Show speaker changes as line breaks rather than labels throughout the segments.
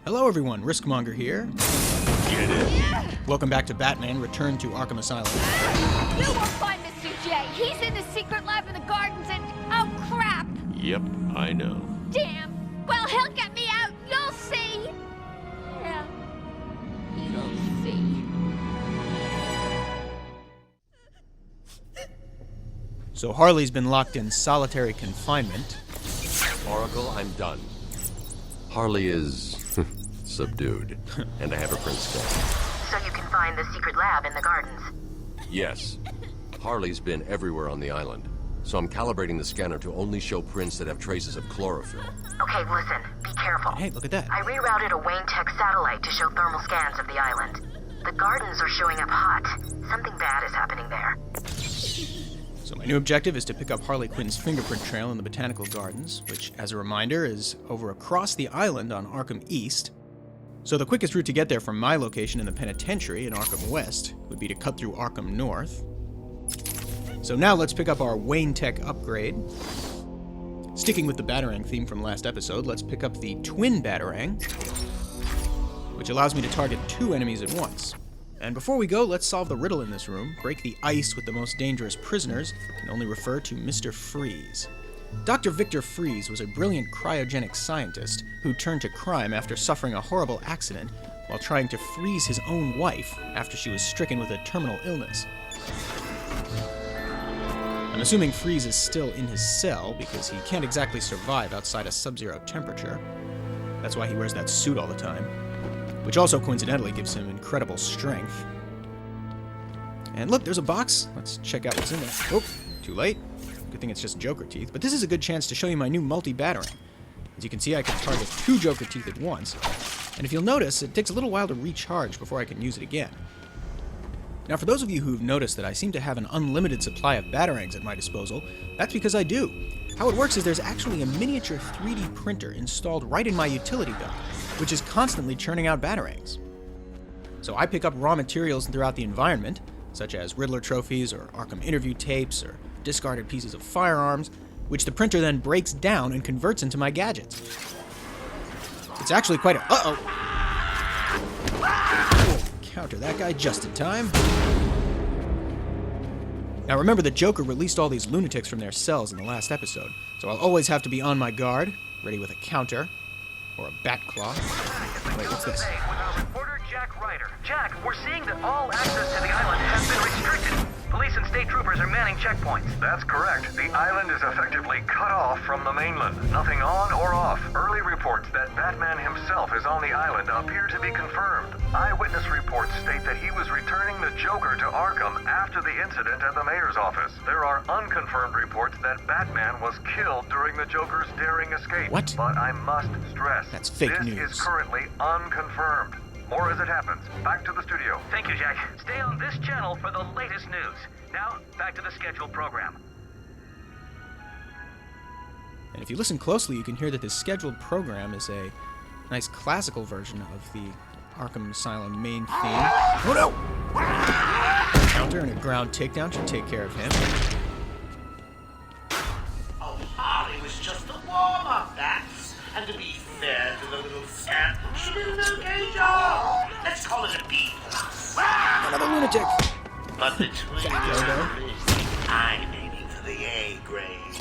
Hello everyone, Riskmonger here.
Get it.
Welcome back to Batman Return to Arkham Asylum.
You won't find Mr. J. He's in the secret lab in the gardens and... oh, crap!
Yep, I know.
Damn! Well, he'll get me out. You'll see! Yeah. You'll see.
So Harley's been locked in solitary confinement.
Oracle, I'm done. Harley is... subdued. And I have a print scan.
So you can find the secret lab in the gardens?
Yes. Harley's been everywhere on the island. So I'm calibrating the scanner to only show prints that have traces of chlorophyll.
Okay, listen. Be careful.
Hey, look at that.
I rerouted a Wayne Tech satellite to show thermal scans of the island. The gardens are showing up hot. Something bad is happening there.
So my new objective is to pick up Harley Quinn's fingerprint trail in the Botanical Gardens, which, as a reminder, is over across the island on Arkham East. So the quickest route to get there from my location in the penitentiary in Arkham West would be to cut through Arkham North. So now let's pick up our Wayne Tech upgrade. Sticking with the Batarang theme from last episode, let's pick up the Twin Batarang, which allows me to target 2 enemies at once. And before we go, let's solve the riddle in this room. Break the ice with the most dangerous prisoners can only refer to Mr. Freeze. Dr. Victor Freeze was a brilliant cryogenic scientist who turned to crime after suffering a horrible accident while trying to freeze his own wife after she was stricken with a terminal illness. I'm assuming Freeze is still in his cell because he can't exactly survive outside a sub-zero temperature. That's why he wears that suit all the time, which also coincidentally gives him incredible strength. And look, there's a box. Let's check out what's in there. Oh, too late. Good thing it's just Joker teeth. But this is a good chance to show you my new multi-Batarang. As you can see, I can target 2 Joker teeth at once. And if you'll notice, it takes a little while to recharge before I can use it again. Now, for those of you who've noticed that I seem to have an unlimited supply of Batarangs at my disposal, that's because I do. How it works is there's actually a miniature 3D printer installed right in my utility belt, which is constantly churning out Batarangs. So I pick up raw materials throughout the environment, such as Riddler trophies or Arkham interview tapes or discarded pieces of firearms, which the printer then breaks down and converts into my gadgets. It's actually quite a... Uh-oh! Counter that guy just in time. Now remember that Joker released all these lunatics from their cells in the last episode, so I'll always have to be on my guard, ready with a counter, or a bat claw. Wait, what's this?
Jack, we're seeing that all access to the island has been restricted. Police and state troopers are manning checkpoints.
That's correct. The island is effectively cut off from the mainland. Nothing on or off. Early reports that Batman himself is on the island appear to be confirmed. Eyewitness reports state that he was returning the Joker to Arkham after the incident at the mayor's office. There are unconfirmed reports that Batman was killed during the Joker's daring escape.
What?
But I must stress,
that's fake news.
This is currently unconfirmed. More as it happens. Back to the studio.
Thank you, Jack. Stay on this channel for the latest news. Now, back to the scheduled program.
And if you listen closely, you can hear that this scheduled program is a nice classical version of the Arkham Asylum main theme. Oh no! Counter and a ground takedown should take care of him.
Oh, Harley was just a warm-up, that's. And to be fair to the little scamp, she did an okay job. Let's call it a B+.
Another lunatic!
But between I'm aiming for the A grade.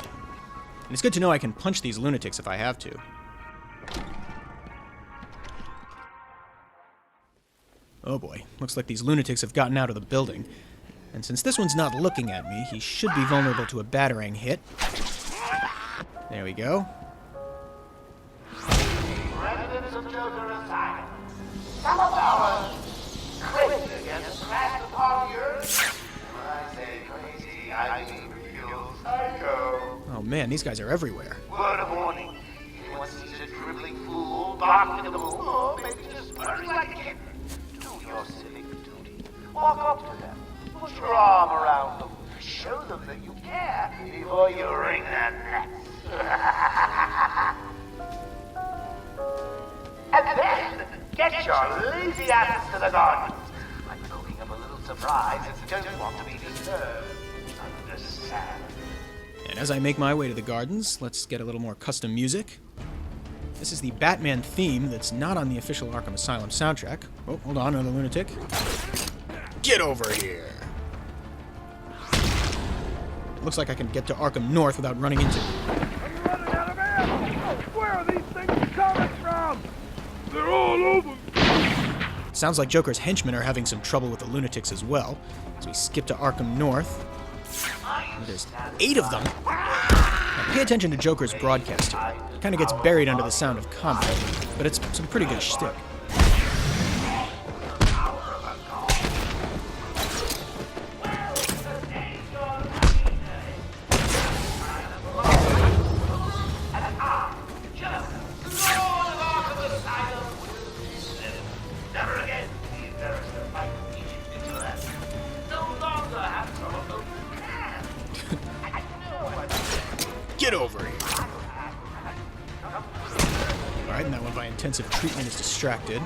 And it's good to know I can punch these lunatics if I have to. Oh boy, looks like these lunatics have gotten out of the building. And since this one's not looking at me, he should be vulnerable to a Batarang hit. There we go.
Residents of Joker Asylum, some of ours crazy against the class upon the earth. When I say crazy, I mean real psycho.
Oh man, these guys are everywhere.
Word of warning. Anyone sees a dribbling fool, barking at the moon, or maybe just purring like a kitten, do your civic duty. Walk up to them, put your arm around them, show them that you care before you wring their necks. And then, get your lazy asses to the gardens. I'm cooking up a little surprise if you don't want to be disturbed. Understand?
And as I make my way to the gardens, let's get a little more custom music. This is the Batman theme that's not on the official Arkham Asylum soundtrack. Oh, hold on, another lunatic. Get over here! Looks like I can get to Arkham North without running into it.
I'm running out of ammo! Where are these things coming from? They're all over!
Sounds like Joker's henchmen are having some trouble with the lunatics as well. So we skip to Arkham North. And there's 8 of them. Now pay attention to Joker's broadcast here. It kind of gets buried under the sound of combat, but it's some pretty good shtick. Get over here. Alright, and that one by intensive treatment is distracted.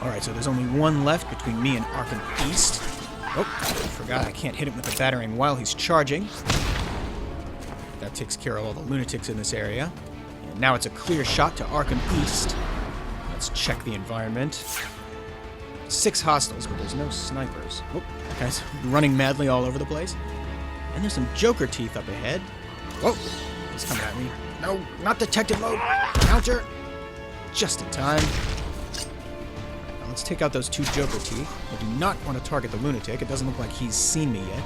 Alright, so there's only one left between me and Arkham East. Oh, I forgot I can't hit him with the batarang while he's charging. That takes care of all the lunatics in this area. And now it's a clear shot to Arkham East. Let's check the environment. 6 hostiles, but there's no snipers. Oh, that guy's running madly all over the place. And there's some Joker teeth up ahead. Whoa, he's coming at me. No, not detected mode. Counter. Just in time. Now let's take out those 2 Joker teeth. I do not want to target the lunatic. It doesn't look like he's seen me yet.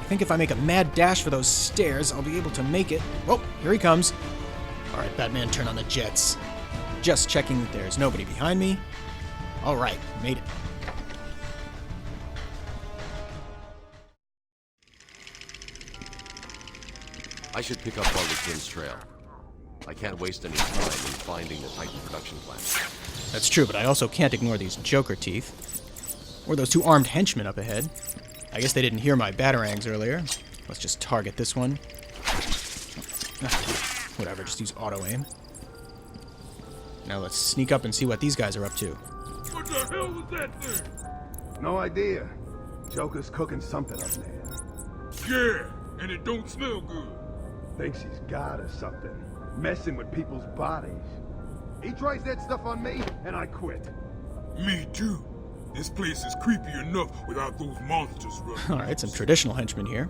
I think if I make a mad dash for those stairs, I'll be able to make it. Whoa, here he comes. All right, Batman, turn on the jets. Just checking that there's nobody behind me. All right, made it.
I should pick up Harley Quinn's trail. I can't waste any time in finding the Titan production plant.
That's true, but I also can't ignore these Joker teeth. Or those 2 armed henchmen up ahead. I guess they didn't hear my batarangs earlier. Let's just target this one. Whatever, just use auto-aim. Now let's sneak up and see what these guys are up to.
What the hell was that thing?
No idea. Joker's cooking something up there.
Yeah, and it don't smell good.
Thinks he's God or something. Messing with people's bodies. He tries that stuff on me, and I quit.
Me too. This place is creepy enough without those monsters running.
Alright, some traditional henchmen here.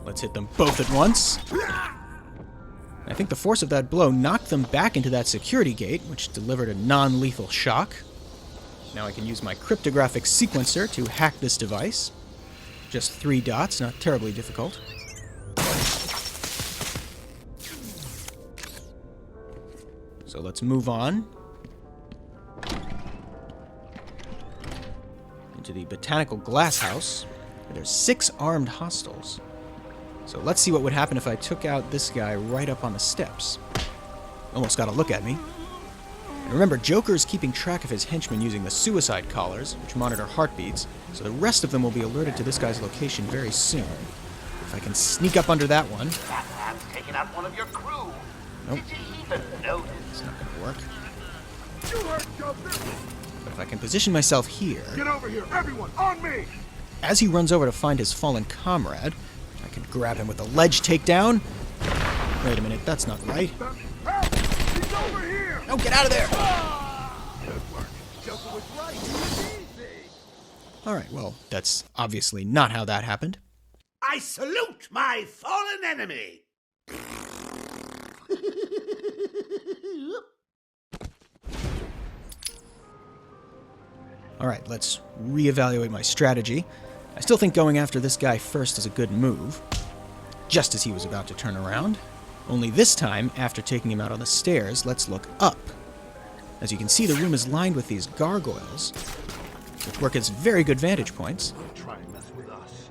Let's hit them both at once. I think the force of that blow knocked them back into that security gate, which delivered a non-lethal shock. Now I can use my cryptographic sequencer to hack this device. Just 3 dots, not terribly difficult. So let's move on into the Botanical Glasshouse, where there's 6 armed hostiles. So let's see what would happen if I took out this guy right up on the steps. Almost got a look at me. And remember, Joker is keeping track of his henchmen using the suicide collars, which monitor heartbeats, so the rest of them will be alerted to this guy's location very soon. If I can sneak up under that one...
Batman's taken out one of your crew.
Nope.
Did you even notice?
It's not going to work.
You heard Joker.
But if I can position myself here...
Get over here, everyone, on me!
As he runs over to find his fallen comrade, I can grab him with a ledge takedown. Wait a minute, that's not right.
Help! He's over here!
No, get out of there!
Good work. Joker was right. It was easy.
Alright, well, that's obviously not how that happened.
I salute my fallen enemy!
Alright, let's reevaluate my strategy. I still think going after this guy first is a good move. Just as he was about to turn around. Only this time, after taking him out on the stairs, let's look up. As you can see, the room is lined with these gargoyles, which work as very good vantage points.
Try and mess with us.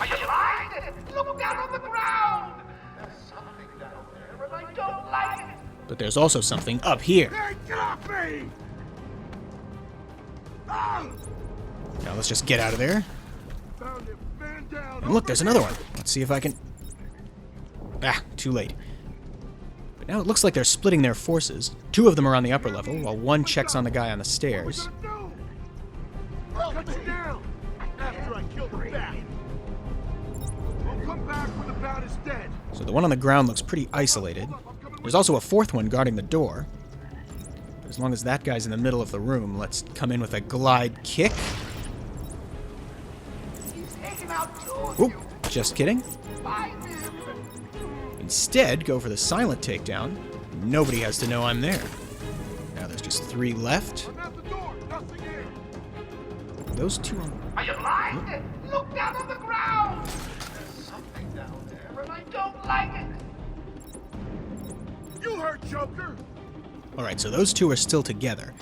Are you blind? Look down on the ground! There's something down there, and I don't like it!
But there's also something up here.
Hey, get off me! Ah!
Now let's just get out of there.
Found him. Man down.
And look, there's another one. Let's see if I can... Ah, too late. But now it looks like they're splitting their forces. 2 of them are on the upper level, while 1 checks on the guy on the stairs.
Cut you down! After I kill the bat!
So the one on the ground looks pretty isolated. There's also a fourth one guarding the door. But as long as that guy's in the middle of the room, let's come in with a glide kick. Oop, just kidding. Instead, go for the silent takedown. Nobody has to know I'm there. Now there's just 3 left. Those 2 on...
Are you blind? Look down on the ground! There's something down there, and I don't like it.
You heard Joker!
Alright, so those 2 are still together.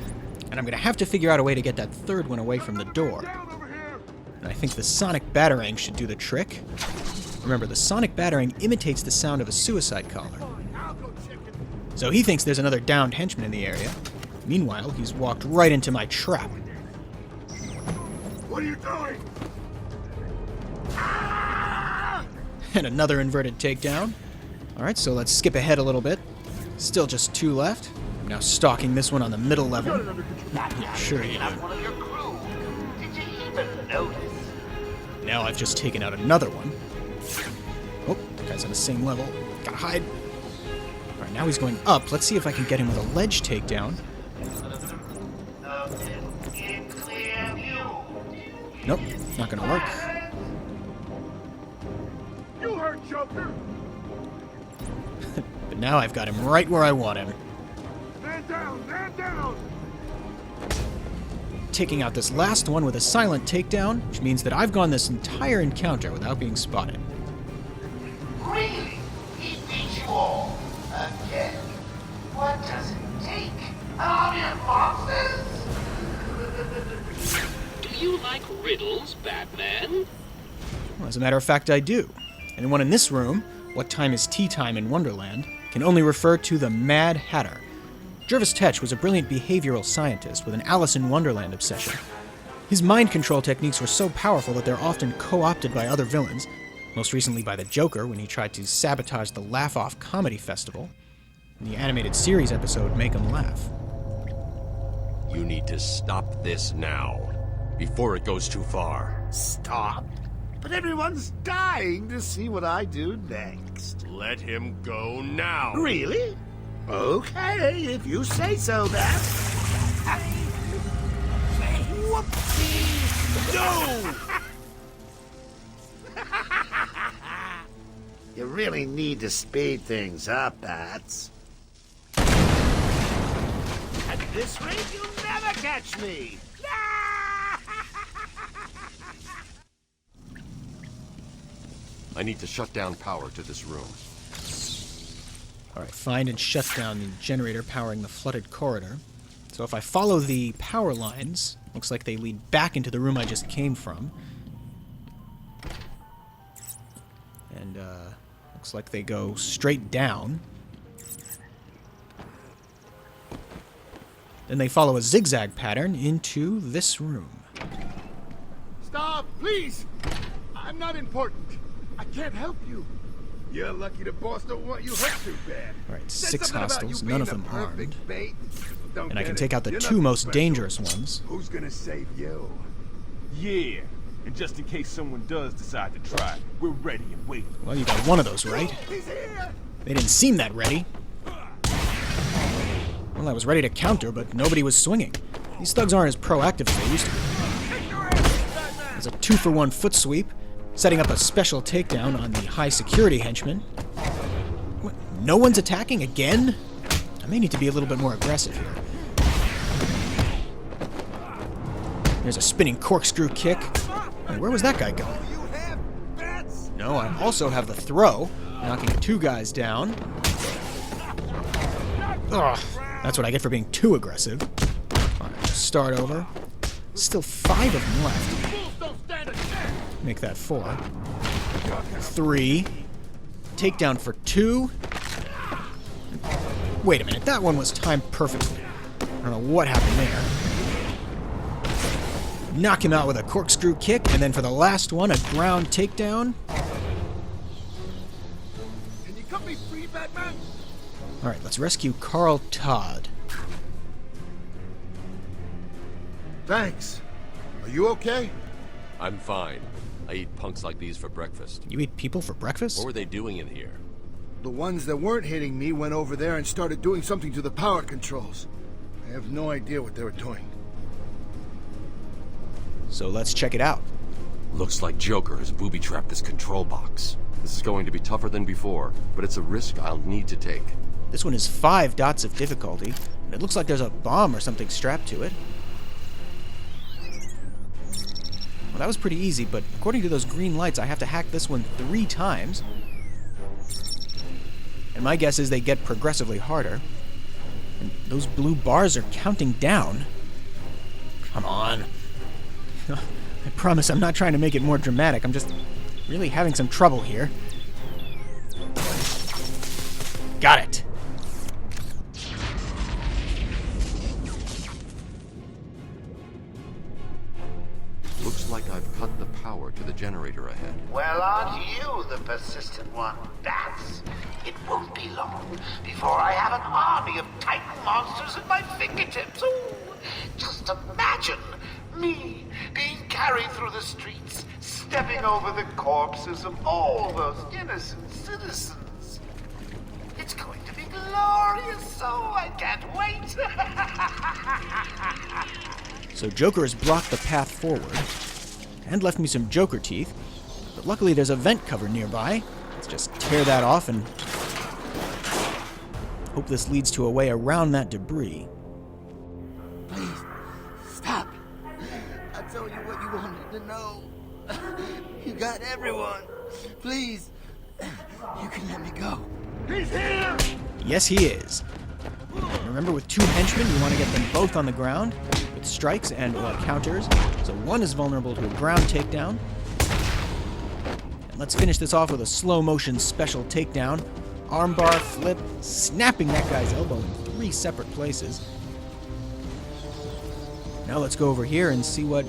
And I'm going to have to figure out a way to get that third one away from the door. And I think the sonic batarang should do the trick. Remember, the sonic batarang imitates the sound of a suicide caller. So he thinks there's another downed henchman in the area. Meanwhile, he's walked right into my trap.
What are you doing?
And another inverted takedown. Alright, so let's skip ahead a little bit. Still just 2 left. I'm now stalking this one on the middle level. Yeah, sure you do.
One of your crew. Did you even notice?
Now I've just taken out another one. Oh, the guy's on the same level. Gotta hide. Alright, now he's going up. Let's see if I can get him with a ledge takedown. Nope, not gonna work.
You heard Joker!
But now I've got him right where I want him.
Man down! Man down!
Taking out this last one with a silent takedown, which means that I've gone this entire encounter without being spotted.
Really? He beat you all? Again? What does it take? An army of monsters?
Do you like riddles, Batman?
Well, as a matter of fact, I do. Anyone in this room, what time is tea time in Wonderland, can only refer to the Mad Hatter. Jervis Tetch was a brilliant behavioral scientist with an Alice in Wonderland obsession. His mind control techniques were so powerful that they're often co-opted by other villains, most recently by the Joker when he tried to sabotage the Laugh Off Comedy Festival. In the animated series episode Make 'Em Laugh.
You need to stop this now, before it goes too far.
Stop? But everyone's dying to see what I do next.
Let him go now.
Really? Okay, if you say so, then. Whoopsie! No! You really need to speed things up, Bats. At this rate, you'll never catch me!
I need to shut down power to this room.
Alright, find and shut down the generator powering the flooded corridor. So if I follow the power lines, looks like they lead back into the room I just came from. And, looks like they go straight down. Then they follow a zigzag pattern into this room.
Stop, please! I'm not important. I can't help you. You're lucky the boss don't want you hurt too bad.
Alright,
Said
6
something about
hostiles,
you
none
being
of
the
them
perfect
armed.
bait. Don't
And I
get
can
it.
take out the
You're
2
nothing
most
special.
dangerous ones.
Who's gonna save you?
Yeah, and just in case someone does decide to try, we're ready and waiting.
Well, you got one of those right.
He's here!
They didn't seem that ready. Well, I was ready to counter, but nobody was swinging. These thugs aren't as proactive as they used to be. There's a 2-for-1 foot sweep, setting up a special takedown on the high-security henchman. What, no one's attacking again? I may need to be a little bit more aggressive here. There's a spinning corkscrew kick. Hey, where was that guy going? No, I also have the throw, knocking 2 guys down. Ugh, that's what I get for being too aggressive. Alright, start over. Still 5 of them left. Make that 4. 3. Takedown for 2. Wait a minute, that one was timed perfectly. I don't know what happened there. Knock him out with a corkscrew kick, and then for the last one, a ground takedown.
Can you cut me free, Batman?
Alright, let's rescue Carl Todd.
Thanks. Are you okay?
I'm fine. I eat punks like these for breakfast.
You eat people for breakfast?
What were they doing in here?
The ones that weren't hitting me went over there and started doing something to the power controls. I have no idea what they were doing.
So let's check it out.
Looks like Joker has booby-trapped this control box. This is going to be tougher than before, but it's a risk I'll need to take.
This one is 5 dots of difficulty, and it looks like there's a bomb or something strapped to it. Well, that was pretty easy, but according to those green lights, I have to hack this one 3 times. And my guess is they get progressively harder. And those blue bars are counting down. Come on. I promise I'm not trying to make it more dramatic. I'm just really having some trouble here. Got it.
Looks like I've cut the power to the generator ahead.
Well, aren't you the persistent one, Bats? It won't be long before I have an army of Titan monsters at my fingertips. Ooh, just imagine me being carried through the streets, stepping over the corpses of all those innocent citizens. It's going to be glorious, so I can't wait.
So Joker has blocked the path forward and left me some Joker teeth, but luckily there's a vent cover nearby. Let's just tear that off and hope this leads to a way around that debris.
Please, stop. I told you what you wanted to know. You got everyone. Please, you can let me go.
He's here!
Yes, he is. Remember, with 2 henchmen, you want to get them both on the ground with strikes and or counters, so one is vulnerable to a ground takedown. And let's finish this off with a slow-motion special takedown. Armbar, flip, snapping that guy's elbow in 3 separate places. Now let's go over here and see what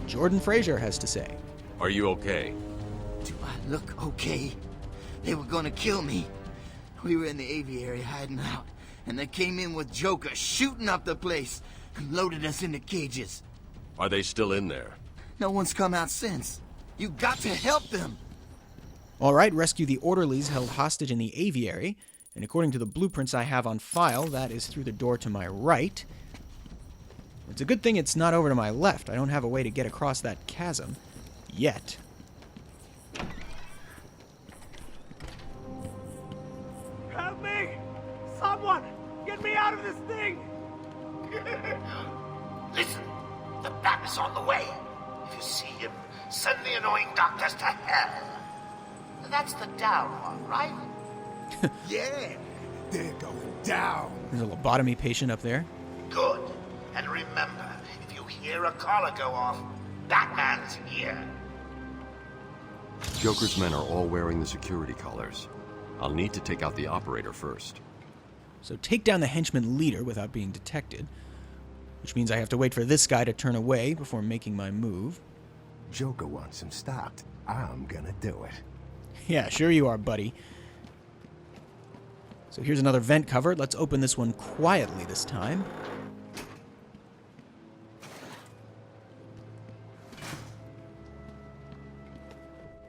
Jordan Fraser has to say.
Are you okay?
Do I look okay? They were gonna kill me. We were in the aviary hiding out, and they came in with Joker shooting up the place and loaded us into cages.
Are they still in there?
No one's come out since. You got to help them.
All right, rescue the orderlies held hostage in the aviary, and according to the blueprints I have on file, that is through the door to my right. It's a good thing it's not over to my left. I don't have a way to get across that chasm. Yet.
Help me! Someone! Get me out of this thing!
Listen, the Bat is on the way. If you see him, send the annoying doctors to hell. That's the down one, right?
Yeah, they're going down.
There's a lobotomy patient up there.
Good. And remember, if you hear a collar go off, Batman's here.
Joker's men are all wearing the security collars. I'll need to take out the operator first.
So take down the henchman leader without being detected, which means I have to wait for this guy to turn away before making my move.
Joker wants him stopped. I'm gonna do it.
Yeah, sure you are, buddy. So here's another vent cover. Let's open this one quietly this time.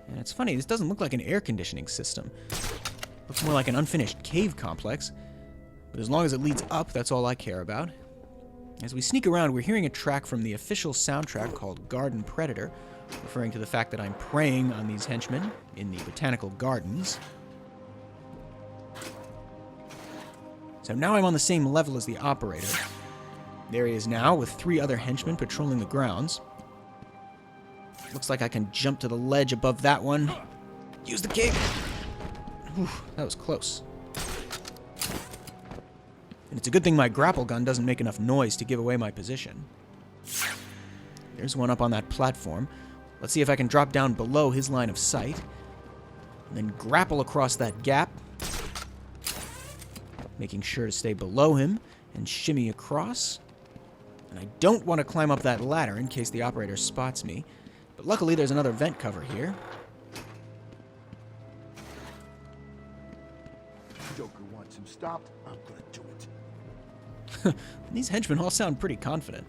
And it's funny, this doesn't look like an air conditioning system. Looks more like an unfinished cave complex. But as long as it leads up, that's all I care about. As we sneak around, we're hearing a track from the official soundtrack called Garden Predator, referring to the fact that I'm preying on these henchmen in the Botanical Gardens. So now I'm on the same level as the operator. There he is now, with 3 other henchmen patrolling the grounds. Looks like I can jump to the ledge above that one. Use the cape! Whew, that was close. And it's a good thing my grapple gun doesn't make enough noise to give away my position. There's one up on that platform. Let's see if I can drop down below his line of sight. And then grapple across that gap. Making sure to stay below him and shimmy across. And I don't want to climb up that ladder in case the operator spots me. But luckily there's another vent cover here.
Joker wants him stopped. I'm gonna do it.
These henchmen all sound pretty confident.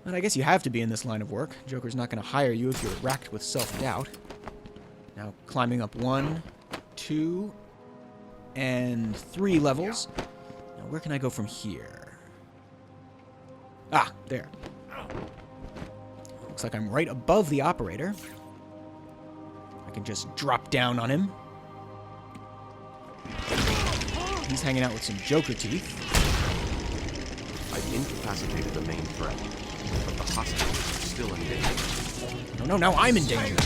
And I guess you have to be in this line of work. Joker's not going to hire you if you're racked with self-doubt. Now climbing up 1, 2, and 3 levels. Now, where can I go from here? Ah, there. Looks like I'm right above the operator. I can just drop down on him. He's hanging out with some Joker teeth.
I've incapacitated the main threat, but the hostages are still in danger.
No, now I'm in danger.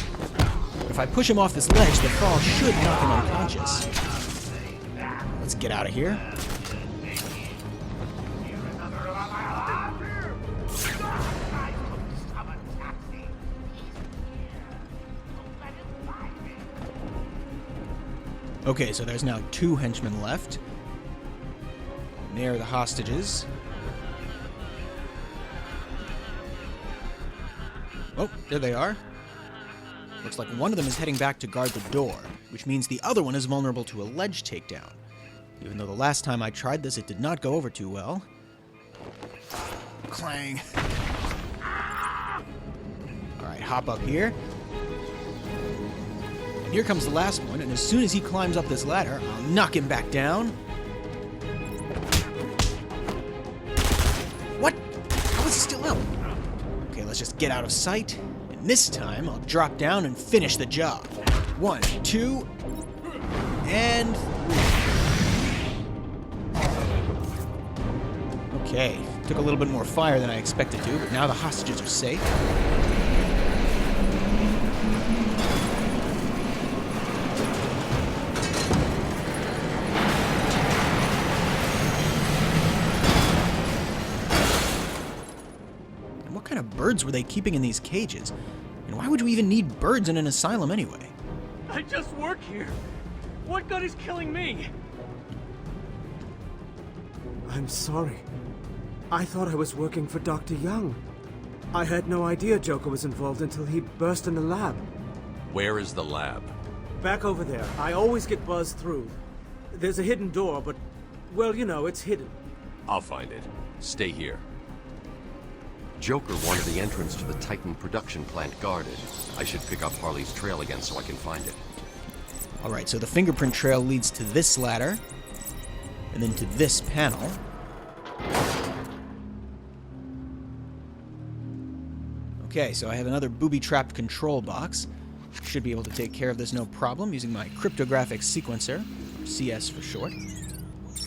If I push him off this ledge, the fall should knock him unconscious. Let's get out of here. Okay, so there's now 2 henchmen left. And there are the hostages. Oh, there they are. Looks like one of them is heading back to guard the door, which means the other one is vulnerable to a ledge takedown. Even though the last time I tried this, it did not go over too well. Clang. Alright, hop up here. And here comes the last one, and as soon as he climbs up this ladder, I'll knock him back down. What? How is he still up? Okay, let's just get out of sight. And this time, I'll drop down and finish the job. 1, 2, and 3. Okay, took a little bit more fire than I expected to, but now the hostages are safe. And what kind of birds were they keeping in these cages? And why would you even need birds in an asylum anyway?
I just work here. What good is killing me?
I'm sorry. I thought I was working for Dr. Young. I had no idea Joker was involved until he burst in the lab.
Where is the lab?
Back over there. I always get buzzed through. There's a hidden door, but, well, you know, it's hidden.
I'll find it. Stay here. Joker wanted the entrance to the Titan production plant guarded. I should pick up Harley's trail again so I can find it.
Alright, so the fingerprint trail leads to this ladder, and then to this panel. Okay, so I have another booby-trapped control box. Should be able to take care of this no problem using my cryptographic sequencer, or CS for short.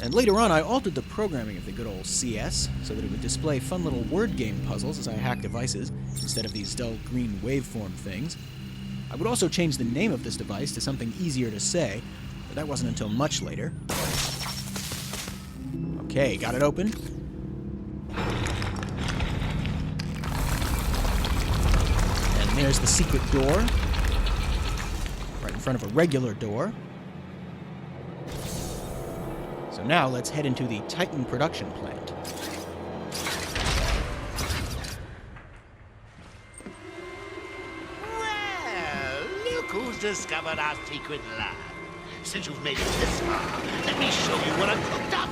And later on, I altered the programming of the good old CS so that it would display fun little word game puzzles as I hack devices, instead of these dull green waveform things. I would also change the name of this device to something easier to say, but that wasn't until much later. Okay, got it open. And there's the secret door, right in front of a regular door. So now let's head into the Titan production plant.
Well, look who's discovered our secret lab. Since you've made it this far, let me show you what I've cooked up.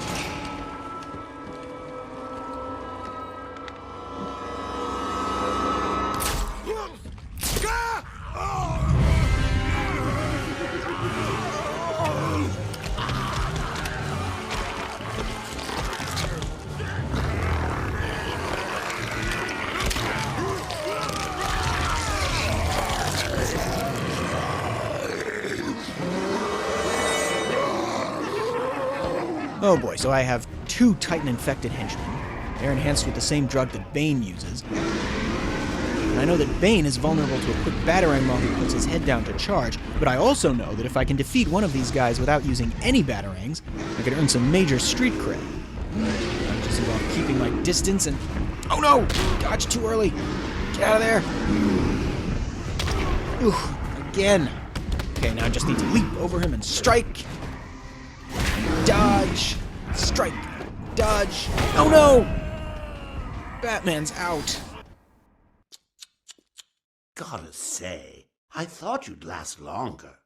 Oh boy, so I have 2 Titan-infected henchmen. They're enhanced with the same drug that Bane uses. And I know that Bane is vulnerable to a quick batarang while he puts his head down to charge, but I also know that if I can defeat one of these guys without using any batarangs, I could earn some major street cred. I'm just about keeping my distance and... Oh no! Dodge too early! Get out of there! Ooh, again! Okay, now I just need to leap over him and strike! Dodge! Strike! Dodge! Oh no! Batman's out.
Gotta say, I thought you'd last longer.